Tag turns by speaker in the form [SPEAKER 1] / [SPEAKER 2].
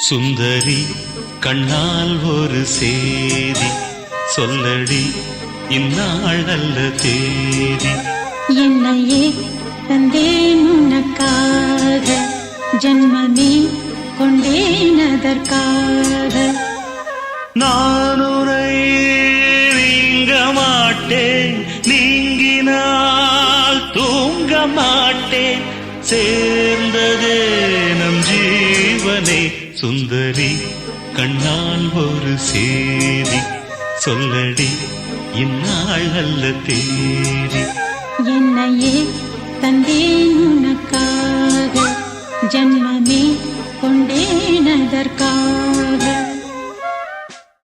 [SPEAKER 1] சுந்தரி கண்ணால் ஒரு சேதி சொல்லடி, இந்நாள் நல்ல தேதி.
[SPEAKER 2] என்னையே தந்தேன் உனக்காக, ஜன்மமே கொண்டேன் அதற்காக.
[SPEAKER 1] நான் உரை நீங்க மாட்டேன், நீங்கினால் தூங்க மாட்டேன். சேர்ந்ததே நம் ஜீவனே. சுந்தரி கண்ணால் ஒரு சேதி சொல்லடி, இந்நாள் நல்ல தேதி.
[SPEAKER 2] என்னையே தந்தேன் உனக்காக, ஜன்மமே கொண்டேன் அதற்காக.